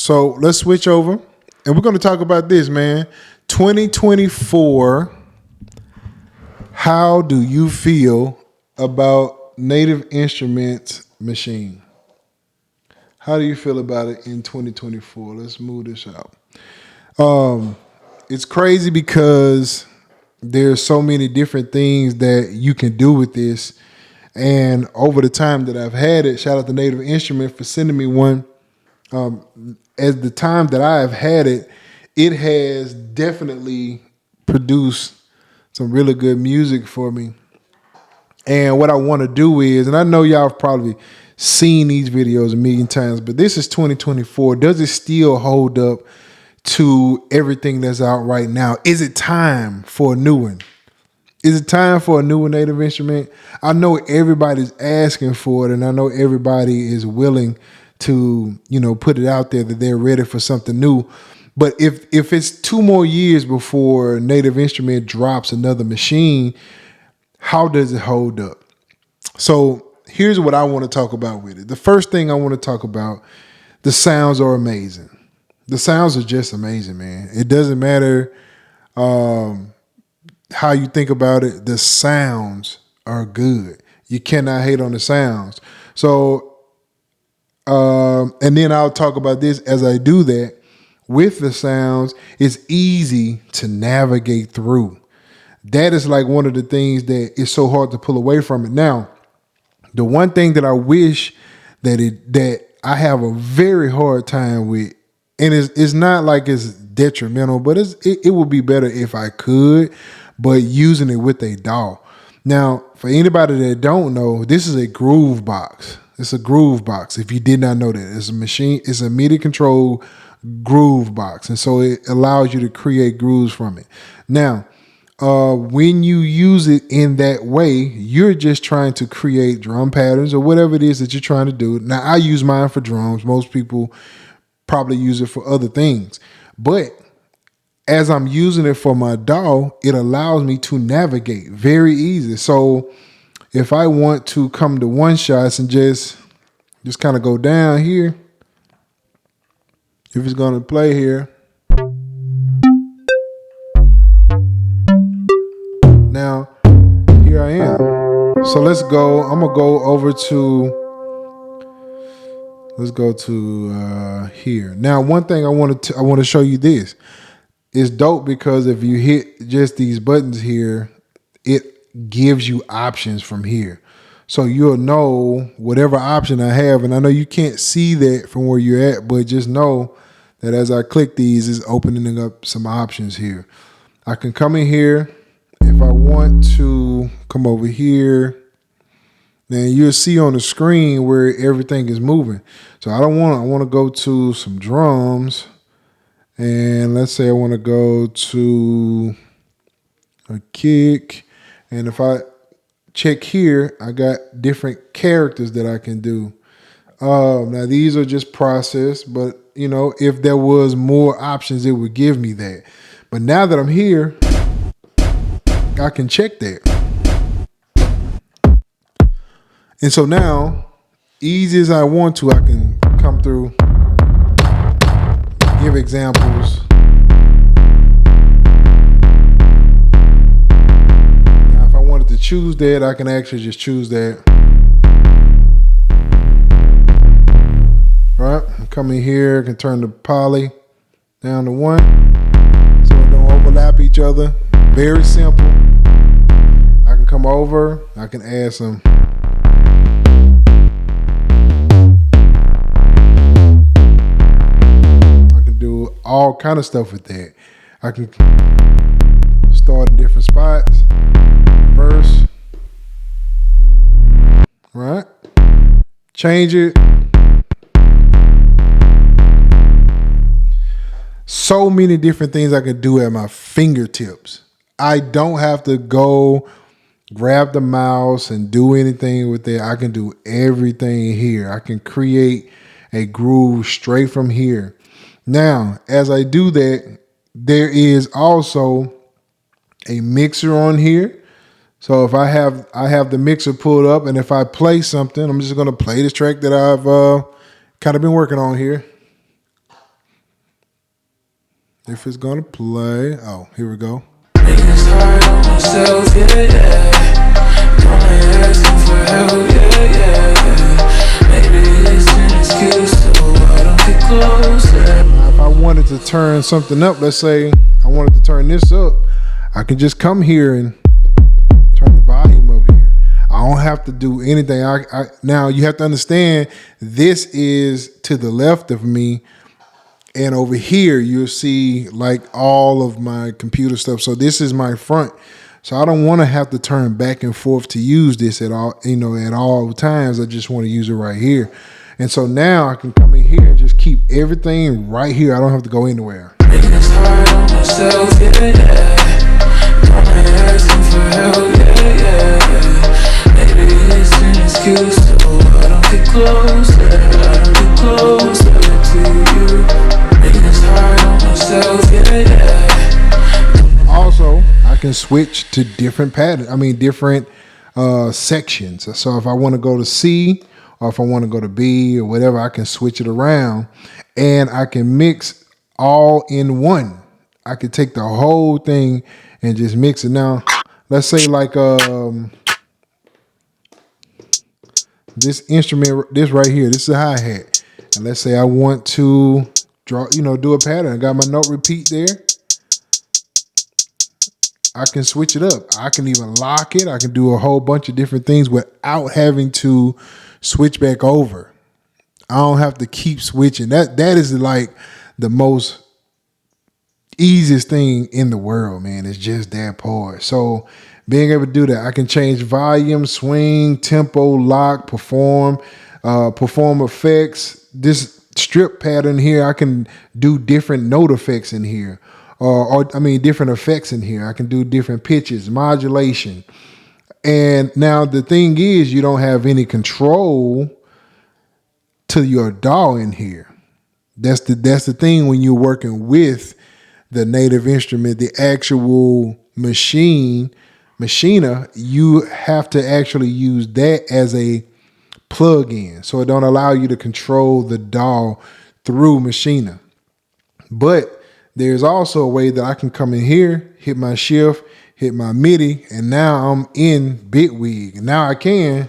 So let's switch over and we're going to talk about this, man. 2024. How do you feel about Native Instruments Maschine? How do you feel about it in 2024? Let's move this out. It's crazy because there's so many different things that you can do with this. And over the time that I've had it, shout out to Native Instrument for sending me one. As the time that I have had it, it has definitely produced some really good music for me. And what I want to do is, and I know y'all have probably seen these videos a million times, but this is 2024. Does it still hold up to everything that's out right now? Is it time for a new one? Is it time for a new Native Instrument? I know everybody's asking for it, and I know everybody is willing to, put it out there that they're ready for something new. But if it's 2 more years before Native Instrument drops another machine, how does it hold up? So here's what I want to talk about with it. The first thing I want to talk about, the sounds are amazing. The sounds are just amazing, man. It doesn't matter how you think about it. The sounds are good. You cannot hate on the sounds. So, and then I'll talk about this as I do that. With the sounds, it's easy to navigate through. That is like one of the things that is so hard to pull away from it. Now, the one thing that I wish that I have a very hard time with, and it's not like it's detrimental, but it would be better if I could, but using it with a DAW. Now, for anybody that don't know, this is a groove box. It's a groove box. If you did not know that, it's a machine. It's a MIDI control groove box, and so it allows you to create grooves from it. Now, when you use it in that way, you're just trying to create drum patterns or whatever it is that you're trying to do. Now, I use mine for drums. Most people probably use it for other things, but as I'm using it for my DAW, it allows me to navigate very easy. So if I want to come to one shots and just kind of go down here, if it's going to play here. Now, here I am. So let's go. I'm going to go over to, let's go to here. Now, one thing I want to show you this. It's dope because if you hit just these buttons here, it gives you options from here. So you'll know whatever option I have. And I know you can't see that from where you're at, but just know that as I click these, it's opening up some options here. I can come in here. If I want to come over here, then you'll see on the screen where everything is moving. So I want to go to some drums. And let's say I want to go to a kick. And if I check here, I got different characters that I can do. Now these are just processed, but if there was more options, it would give me that. But now that I'm here, I can check that. And so now, easy as I want to, I can come through, give examples. Now, if I wanted to choose that, I can actually just choose that. All right, I'm coming here, I can turn the poly down to 1 so it don't overlap each other. Very simple. I can come over, I can add some. I can do all kind of stuff with that. I can start in different spots, reverse, right? Change it. So many different things I can do at my fingertips. I don't have to go grab the mouse and do anything with it. I can do everything here. I can create a groove straight from here. Now, as I do that, there is also a mixer on here. So if I have the mixer pulled up, and if I play something, I'm just going to play this track that I've kind of been working on here. If it's gonna play. Oh, here we go. It's hard on myself, yeah, yeah. Only asking for help, yeah, yeah, yeah. Maybe it's an excuse, so I don't get closer. Now, if I wanted to turn something up, let's say I wanted to turn this up, I can just come here and turn the volume up here. I don't have to do anything. Now you have to understand this is to the left of me, and over here you'll see like all of my computer stuff. So this is my front. So I don't want to have to turn back and forth to use this at all, at all times. I just want to use it right here. And so now I can come in here and just keep everything right here. I don't have to go anywhere. It's hard on myself, yeah, yeah. Only asking for help, yeah, yeah, yeah. Maybe it's an excuse, so I don't get closer. I don't get closer to you. It's hard on myself, yeah, yeah. Also, I can switch to different patterns. Different sections. So if I want to go to C or if I want to go to B or whatever, I can switch it around and I can mix all in one. I could take the whole thing and just mix it. Now, let's say like this instrument, this right here, this is a hi-hat. And let's say I want to draw, do a pattern. I got my note repeat there. I can switch it up. I can even lock it. I can do a whole bunch of different things without having to switch back over. I don't have to keep switching. That is like the most easiest thing in the world, man. It's just that part. So being able to do that, I can change volume, swing, tempo, lock, perform effects. This strip pattern here, I can do different note effects in here. Different effects in here. I can do different pitches, modulation. And now the thing is, you don't have any control to your DAW in here. That's the thing when you're working with the native instrument, the actual Maschine, you have to actually use that as a plug-in. So it don't allow you to control the DAW through Maschine. But there's also a way that I can come in here, hit my shift, hit my MIDI, and now I'm in Bitwig. And now I can.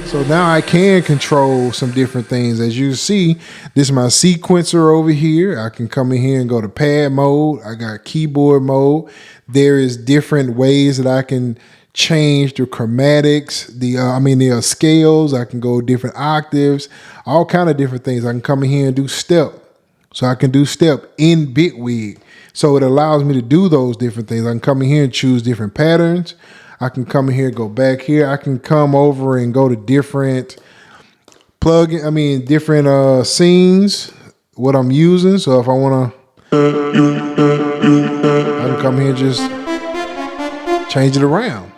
So now I can control some different things. As you see, this is my sequencer over here. I can come in here and go to pad mode. I got keyboard mode. There is different ways that I can change the chromatics, the scales. I can go different octaves, all kind of different things. I can come in here and do step. So I can do step in Bitwig. So it allows me to do those different things. I can come in here and choose different patterns. I can come in here, go back here. I can come over and go to different different scenes, what I'm using. So if I want to, I can come here and just change it around.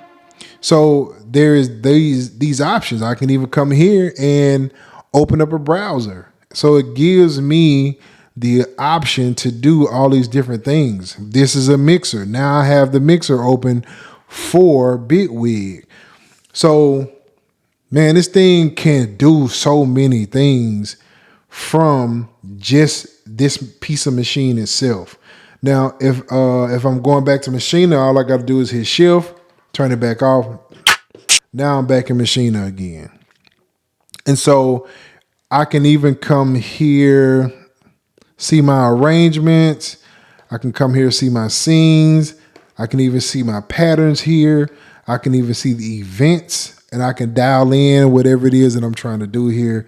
So there is these options. I can even come here and open up a browser. So it gives me the option to do all these different things. This is a mixer. Now I have the mixer open for Bitwig. So, man, this thing can do so many things from just this piece of Maschine itself. Now, if I'm going back to Maschine, all I got to do is hit shift, turn it back off. Now I'm back in Maschine again. And so I can even come here, see my arrangements. I can come here, see my scenes. I can even see my patterns here. I can even see the events, and I can dial in whatever it is that I'm trying to do here.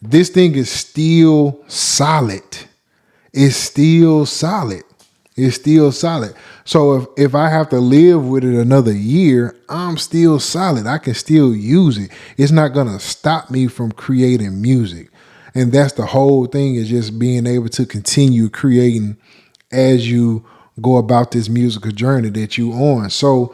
This thing is still solid. It's still solid. It's still solid. So if I have to live with it another year, I'm still solid. I can still use it. It's not going to stop me from creating music. And that's the whole thing, is just being able to continue creating as you go about this musical journey that you on. So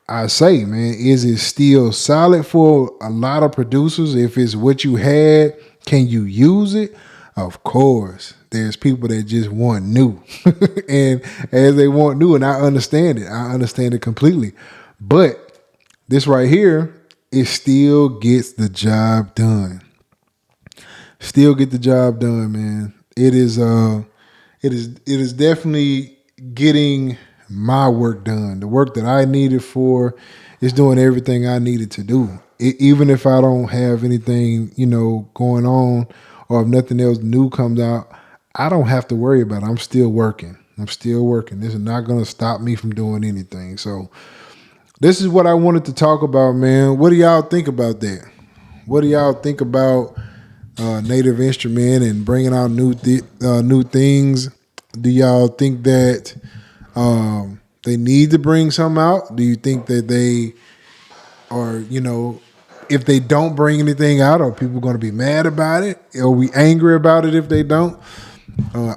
I say, man, is it still solid for a lot of producers? If it's what you had, can you use it? Of course. There's people that just want new. And as they want new, and I understand it. I understand it completely. But this right here, it still gets the job done. still get the job done, man. It is definitely getting my work done. The work that I needed for is doing everything I needed to do. Even if I don't have anything, going on, or if nothing else new comes out, I don't have to worry about it. I'm still working. I'm still working. This is not going to stop me from doing anything. So this is what I wanted to talk about, man. What do y'all think about that? What do y'all think about Native Instrument and bringing out new things? Do y'all think that they need to bring some out? Do you think that they are, if they don't bring anything out, are people going to be mad about it? Are we angry about it if they don't?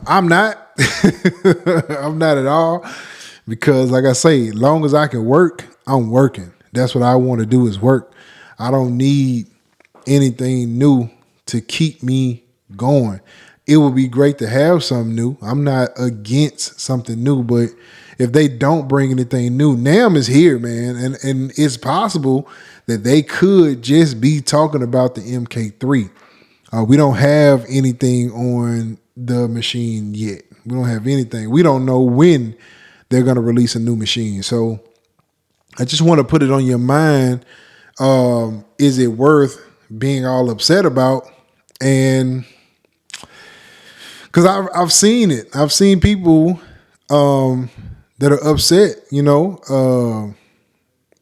I'm not. I'm not at all, because like I say, as long as I can work, I'm working. That's what I want to do, is work. I don't need anything new to keep me going. It would be great to have something new. I'm not against something new, but if they don't bring anything new, NAMM is here, man, and it's possible that they could just be talking about the MK3. We don't have anything on the machine yet. We don't have anything. We don't know when they're going to release a new machine. So I just want to put it on your mind. Is it worth being all upset about? And because I've seen it. I've seen people that are upset,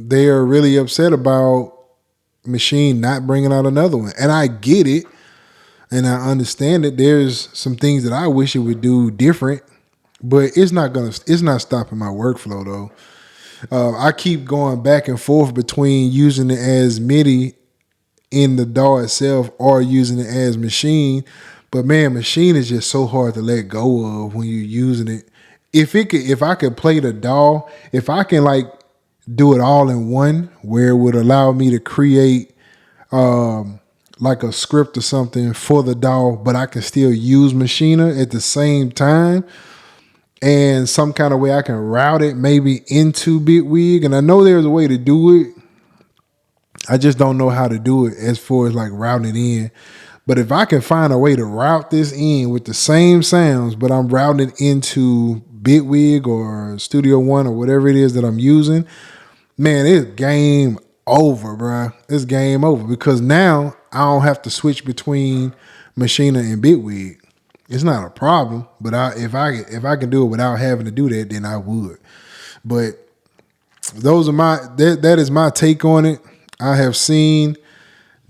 they are really upset about Machine not bringing out another one. And I get it. And I understand that there's some things that I wish it would do different, but it's not stopping my workflow though. I keep going back and forth between using it as MIDI in the DAW itself or using it as Machine. But man, Machine is just so hard to let go of when you're using it. If I could play the DAW, if I can like do it all in one, where it would allow me to create like a script or something for the DAW, but I can still use Machina at the same time, and some kind of way I can route it maybe into Bitwig. And I know there's a way to do it. I just don't know how to do it as far as like routing it in. But if I can find a way to route this in with the same sounds, but I'm routing it into Bitwig or Studio One or whatever it is that I'm using, man, it's game over, bro. It's game over, because now I don't have to switch between Machina and Bitwig. It's not a problem, but if I can do it without having to do that, then I would. But those are that is my take on it. I have seen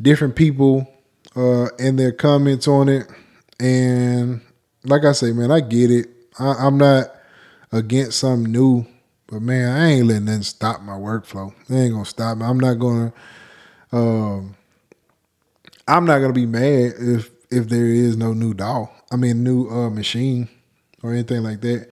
different people and their comments on it, and like I say, man, I get it. I'm not against something new. But man, I ain't letting nothing stop my workflow. It ain't gonna stop me. I'm not gonna be mad if there is no new DAW. I mean, new machine or anything like that.